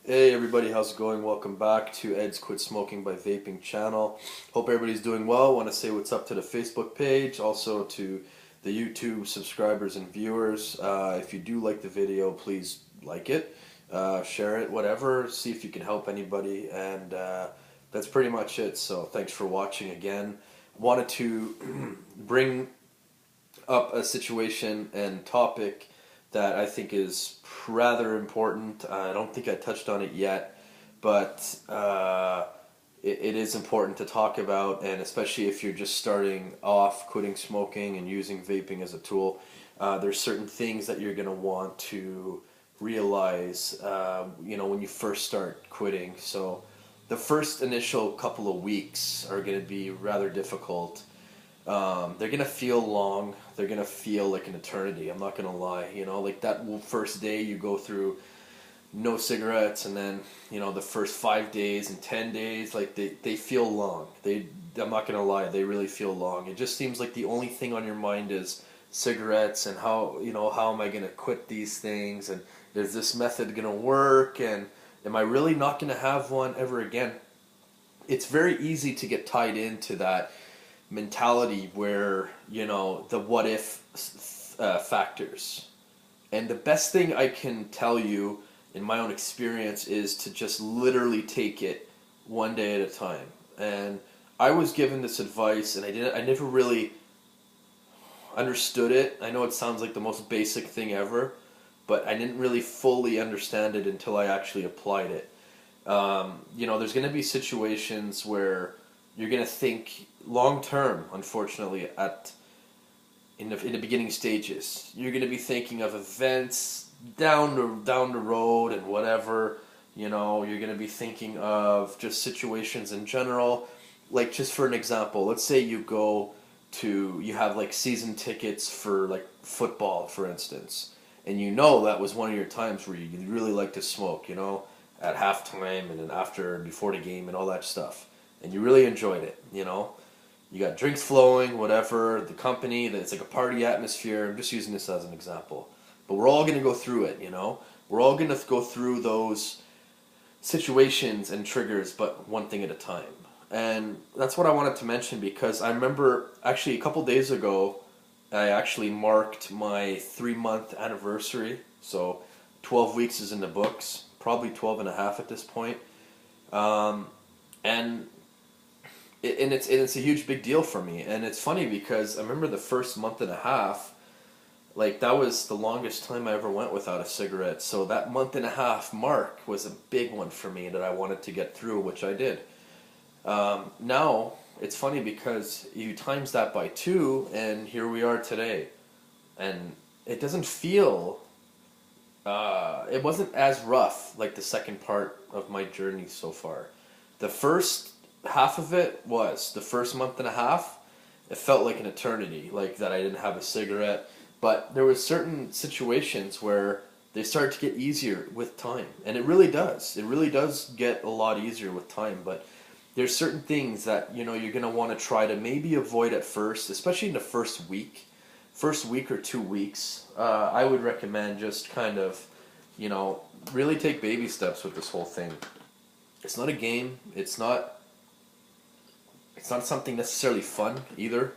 Hey everybody, how's it going? Welcome back to Ed's Quit Smoking by Vaping channel. Hope everybody's doing well. Want to say what's up to the Facebook page, also to the YouTube subscribers and viewers. If you do like the video, please like it, share it, whatever. See if you can help anybody, and that's pretty much it. So thanks for watching again. Wanted to bring up a situation and topic that I think is rather important. I don't think I touched on it yet, but it is important to talk about, and especially if you're just starting off quitting smoking and using vaping as a tool, there's certain things that you're going to want to realize, when you first start quitting. So the first initial couple of weeks are going to be rather difficult. They're gonna feel long. They're gonna feel like an eternity. I'm not gonna lie. Like that first day you go through no cigarettes, and then the first 5 days and 10 days, like they feel long. I'm not gonna lie. They really feel long. It just seems like the only thing on your mind is cigarettes, and how am I gonna quit these things, and is this method gonna work, and am I really not gonna have one ever again? It's very easy to get tied into that mentality where the what if factors. And the best thing I can tell you in my own experience is to just literally take it one day at a time. And I was given this advice, and I never really understood it. I know it sounds like the most basic thing ever, but I didn't really fully understand it until I actually applied it. There's going to be situations where you're going to think long term, unfortunately, in the beginning stages. You're going to be thinking of events down the road and whatever. You're going to be thinking of just situations in general. Like, just for an example, let's say you have like season tickets for like football, for instance, and that was one of your times where you really like to smoke, at halftime and then after and before the game and all that stuff, and you really enjoyed it. You got drinks flowing, whatever, the company, it's like a party atmosphere. I'm just using this as an example. But we're all going to go through it, We're all going to go through those situations and triggers, but one thing at a time. And that's what I wanted to mention, because I remember actually a couple days ago, I actually marked my 3-month anniversary. So 12 weeks is in the books, probably 12 and a half at this point. And it's a huge big deal for me. And it's funny because I remember the first month and a half, like that was the longest time I ever went without a cigarette. So that month and a half mark was a big one for me that I wanted to get through, which I did. Now it's funny because you times that by 2, and here we are today, and it doesn't feel. It wasn't as rough like the second part of my journey so far. The first half of it was the first month and a half. It felt like an eternity, like that I didn't have a cigarette. But there was certain situations where they start to get easier with time, and it really does. It really does get a lot easier with time. But there's certain things that you're gonna want to try to maybe avoid at first, especially in the first week or 2 weeks. I would recommend just kind of, really take baby steps with this whole thing. It's not a game. It's not something necessarily fun either.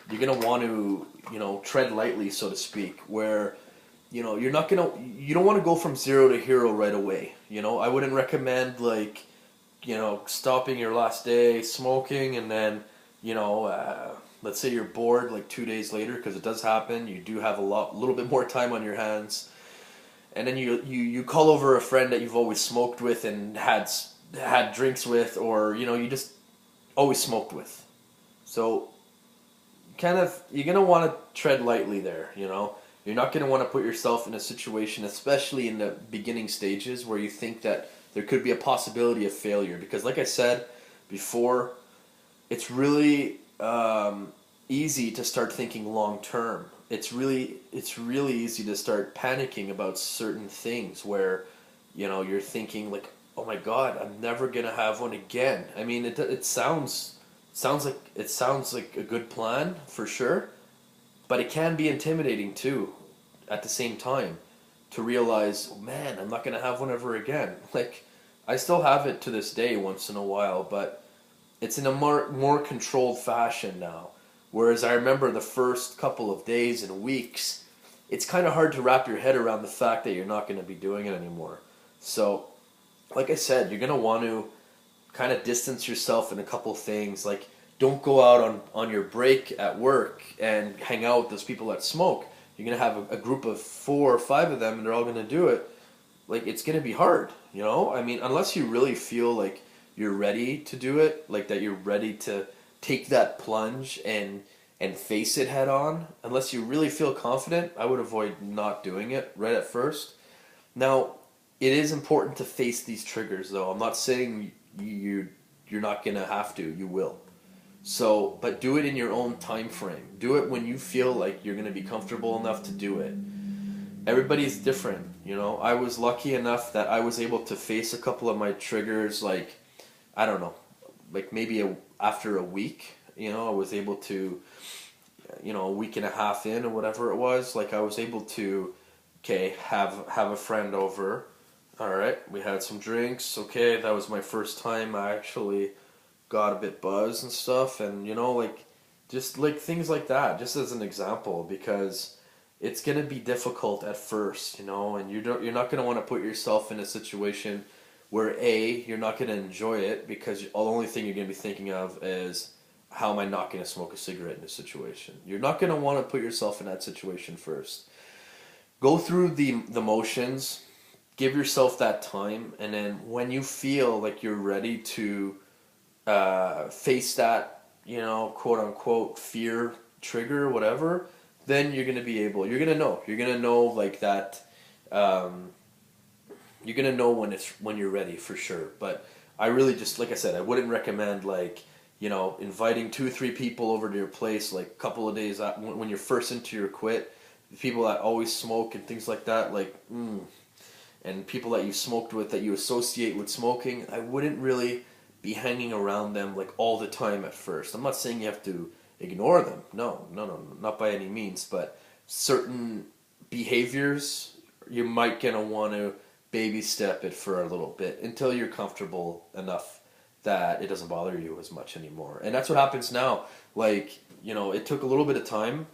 You're gonna want to, tread lightly, so to speak, where, you don't want to go from zero to hero right away. I wouldn't recommend like, stopping your last day smoking and then, let's say you're bored like 2 days later, because it does happen. You do have a little bit more time on your hands, and then you call over a friend that you've always smoked with and had drinks with, or you just always smoked with. So you're gonna want to tread lightly there. You're not gonna want to put yourself in a situation, especially in the beginning stages, where you think that there could be a possibility of failure, because like I said before, it's really easy to start thinking long term. It's really easy to start panicking about certain things where you're thinking like, oh my god, I'm never gonna have one again. I mean, it sounds like a good plan for sure, but it can be intimidating too, at the same time, to realize, oh, man, I'm not gonna have one ever again. Like, I still have it to this day once in a while, but it's in a more controlled fashion now. Whereas I remember the first couple of days and weeks, it's kind of hard to wrap your head around the fact that you're not going to be doing it anymore. So, like I said, you're going to want to kind of distance yourself in a couple things. Like, don't go out on your break at work and hang out with those people that smoke. You're going to have a group of 4 or 5 of them and they're all going to do it. Like, it's going to be hard, you know? I mean, unless you really feel like you're ready to do it, like that you're ready to take that plunge and face it head on, unless you really feel confident, I would avoid not doing it right at first. Now, it is important to face these triggers though. I'm not saying you're not going to have to, you will. So, but do it in your own time frame. Do it when you feel like you're going to be comfortable enough to do it. Everybody's different, you know. I was lucky enough that I was able to face a couple of my triggers, like, I don't know, like maybe after a week, you know. I was able to, you know, a week and a half in or whatever it was, like I was able to, okay, have a friend over. All right, we had some drinks. Okay, that was my first time I actually got a bit buzzed and stuff, and you know, like, just like things like that, just as an example, because it's gonna be difficult at first, you know, and you're not gonna want to put yourself in a situation where you're not gonna enjoy it because the only thing you're gonna be thinking of is how am I not gonna smoke a cigarette in this situation. You're not gonna want to put yourself in that situation first. Go through the motions, give yourself that time, and then when you feel like you're ready to face that, you know, quote unquote fear trigger, whatever, then you're gonna be able. You're gonna know like that. You're gonna know when you're ready for sure. But I really just, like I said, I wouldn't recommend, like, you know, inviting 2 or 3 people over to your place like a couple of days when you're first into your quit. People that always smoke and things like that, like, and people that you smoked with that you associate with smoking, I wouldn't really be hanging around them like all the time at first. I'm not saying you have to ignore them. No, not by any means. But certain behaviors, you might gonna want to baby step it for a little bit until you're comfortable enough that it doesn't bother you as much anymore. And that's what happens now. Like, you know, it took a little bit of time,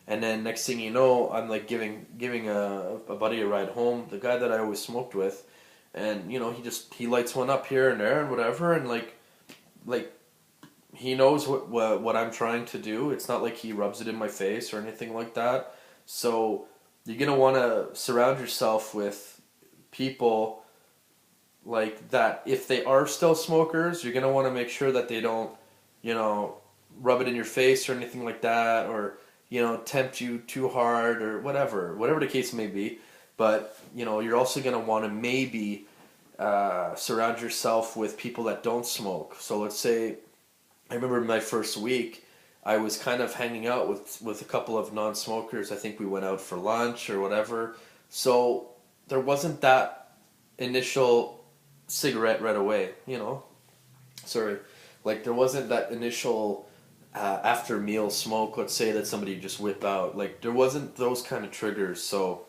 and then next thing you know, I'm like giving a buddy a ride home, the guy that I always smoked with, and you know, he lights one up here and there and whatever, and like he knows what I'm trying to do. It's not like he rubs it in my face or anything like that. So you're gonna want to surround yourself with people like that. If they are still smokers, you're gonna want to make sure that they don't, you know, rub it in your face or anything like that, or, you know, tempt you too hard or whatever the case may be. But, you know, you're also going to want to maybe surround yourself with people that don't smoke. So let's say, I remember my first week, I was kind of hanging out with a couple of non-smokers. I think we went out for lunch or whatever. So there wasn't that initial cigarette right away, you know. Sorry. Like, there wasn't that initial after meal smoke, let's say, that somebody just whip out. Like, there wasn't those kind of triggers. So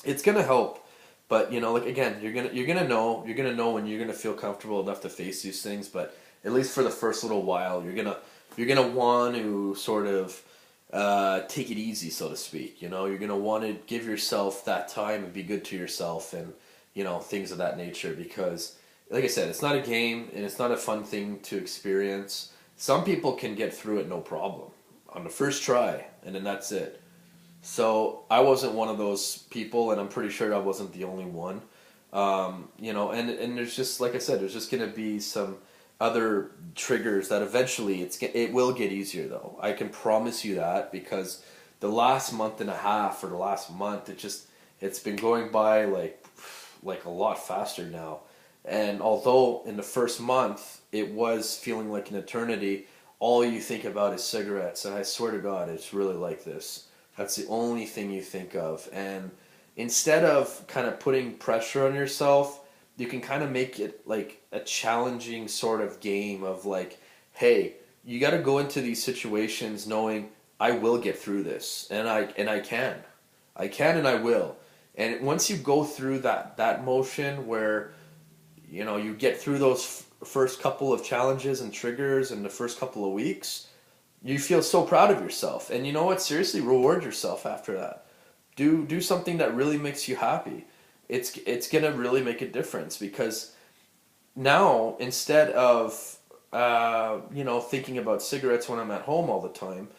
it's gonna help, but you know, like, again, you're gonna know when you're gonna feel comfortable enough to face these things. But at least for the first little while, you're gonna want to sort of take it easy, so to speak. You know, you're gonna want to give yourself that time and be good to yourself, and you know, things of that nature. Because, like I said, it's not a game and it's not a fun thing to experience. Some people can get through it no problem on the first try, and then that's it. So I wasn't one of those people, and I'm pretty sure I wasn't the only one. You know, and there's just, like I said, there's just gonna be some other triggers that eventually it will get easier though. I can promise you that, because the last month and a half or the last month, it's been going by like a lot faster now. And although in the first month it was feeling like an eternity, all you think about is cigarettes, and I swear to God, it's really like this. That's the only thing you think of. And instead of kind of putting pressure on yourself, you can kind of make it like a challenging sort of game of like, hey, you got to go into these situations knowing I will get through this, and I can and I will. And once you go through that motion where, you get through those first couple of challenges and triggers in the first couple of weeks, you feel so proud of yourself. And you know what? Seriously, reward yourself after that. Do something that really makes you happy. It's gonna really make a difference, because now, instead of thinking about cigarettes when I'm at home all the time,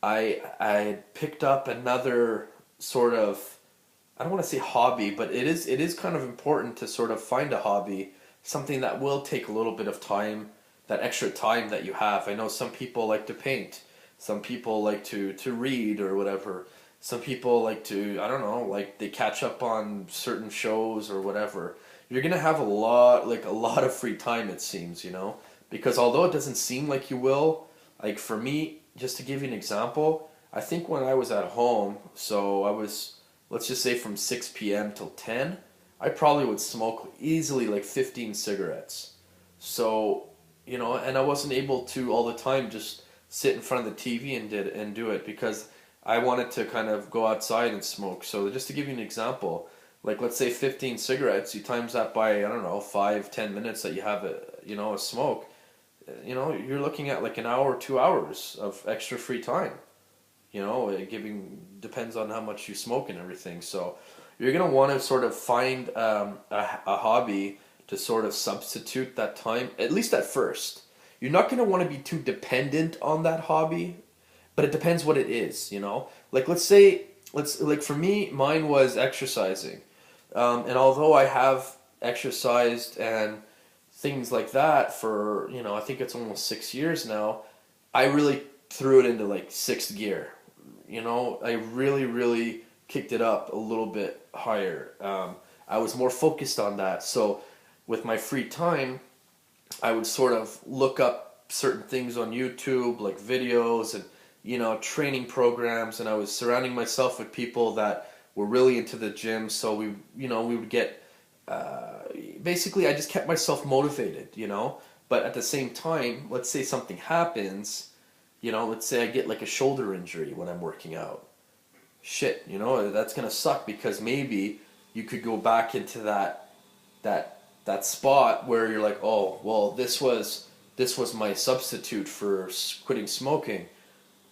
I picked up another sort of, I don't want to say hobby, but it is kind of important to sort of find a hobby, something that will take a little bit of time, that extra time that you have. I know some people like to paint, some people like to read or whatever. Some people like to, I don't know, like they catch up on certain shows or whatever. You're gonna have a lot of free time, it seems, because although it doesn't seem like you will, like for me, just to give you an example, I think when I was at home, so I was, let's just say from 6 p.m. till 10, I probably would smoke easily like 15 cigarettes. So, and I wasn't able to all the time just sit in front of the TV and do it, because I wanted to kind of go outside and smoke. So just to give you an example, like let's say 15 cigarettes, you times that by, I don't know, 5-10 minutes that you have a smoke, you're looking at like an hour, 2 hours of extra free time. Giving depends on how much you smoke and everything. So you're gonna want to sort of find a hobby to sort of substitute that time, at least at first. You're not gonna want to be too dependent on that hobby, but it depends what it is. Like let's for me, mine was exercising, and although I have exercised and things like that for I think it's almost 6 years now, I really threw it into like sixth gear. I really, really kicked it up a little bit higher. I was more focused on that. So with my free time, I would sort of look up certain things on YouTube, like videos and, training programs. And I was surrounding myself with people that were really into the gym. So we would get, basically I just kept myself motivated. But at the same time, let's say something happens. Let's say I get like a shoulder injury when I'm working out. Shit, that's gonna suck, because maybe you could go back into that spot where you're like, oh, well, this was my substitute for quitting smoking.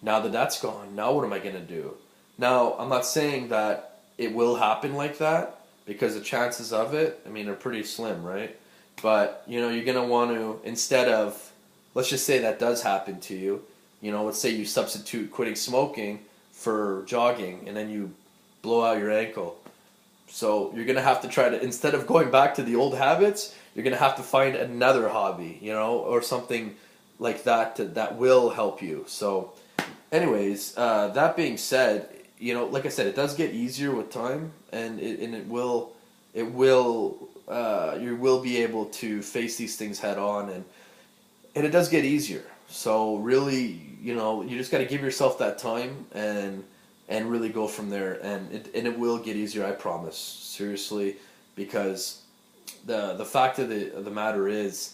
Now that that's gone, now what am I gonna do? Now, I'm not saying that it will happen like that, because the chances of it, I mean, are pretty slim, right? But, you're gonna want to, instead of, let's just say that does happen to you, let's say you substitute quitting smoking for jogging, and then you blow out your ankle. So you're going to have to try to, instead of going back to the old habits, you're going to have to find another hobby, or something like that will help you. So anyways, that being said, like I said, it does get easier with time, and you will be able to face these things head on, and it does get easier. So really, you just got to give yourself that time and really go from there, and it will get easier, I promise, seriously, because the fact of the matter is,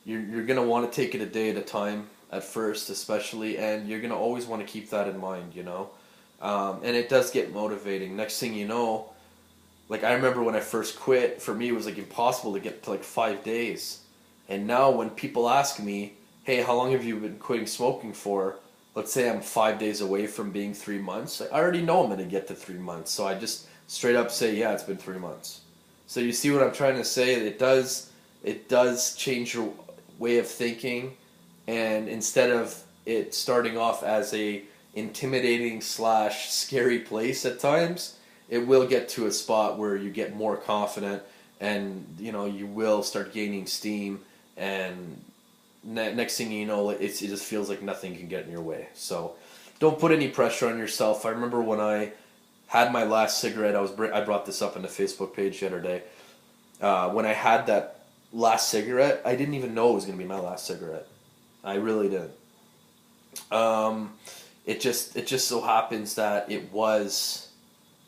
you're gonna want to take it a day at a time at first, especially, and you're gonna always want to keep that in mind, and it does get motivating. Next thing you know, like I remember when I first quit, for me it was like impossible to get to like 5 days, and now when people ask me, hey, how long have you been quitting smoking for? Let's say I'm 5 days away from being 3 months. I already know I'm going to get to 3 months. So I just straight up say, yeah, it's been 3 months. So you see what I'm trying to say? It does change your way of thinking. And instead of it starting off as a intimidating / scary place at times, it will get to a spot where you get more confident, and you will start gaining steam, and next thing you know, it just feels like nothing can get in your way. So don't put any pressure on yourself. I remember when I had my last cigarette, I brought this up on the Facebook page the other day. When I had that last cigarette, I didn't even know it was going to be my last cigarette. I really didn't. It just so happens that it was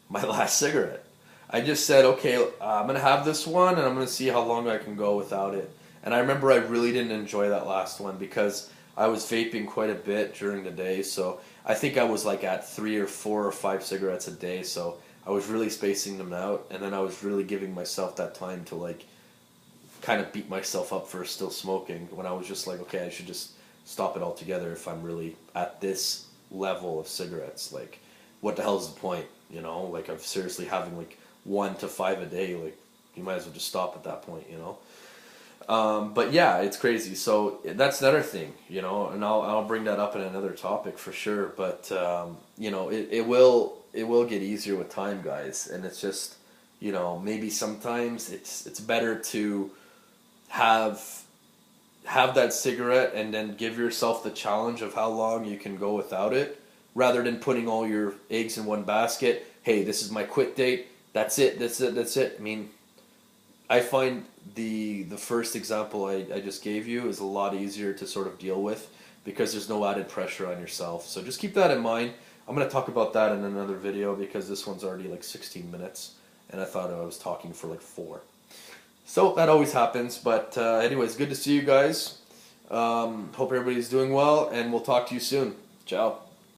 my last cigarette. I just said, okay, I'm going to have this one, and I'm going to see how long I can go without it. And I remember I really didn't enjoy that last one, because I was vaping quite a bit during the day. So I think I was like at 3 or 4 or 5 cigarettes a day. So I was really spacing them out, and then I was really giving myself that time to like kind of beat myself up for still smoking when I was just like, okay, I should just stop it altogether if I'm really at this level of cigarettes. Like, what the hell is the point? You know, like I'm seriously having like 1 to 5 a day. Like, you might as well just stop at that point. You know. But yeah, it's crazy. So that's another thing, you know, and I'll bring that up in another topic for sure. But you know, it will get easier with time, guys, and it's just, you know, maybe sometimes it's better to have that cigarette and then give yourself the challenge of how long you can go without it, rather than putting all your eggs in one basket. Hey, this is my quit date. That's it. That's it. That's it. I mean, I find the first example I just gave you is a lot easier to sort of deal with because there's no added pressure on yourself. So just keep that in mind. I'm going to talk about that in another video because this one's already like 16 minutes and I thought I was talking for like 4. So that always happens. But anyways, good to see you guys. Hope everybody's doing well and we'll talk to you soon. Ciao.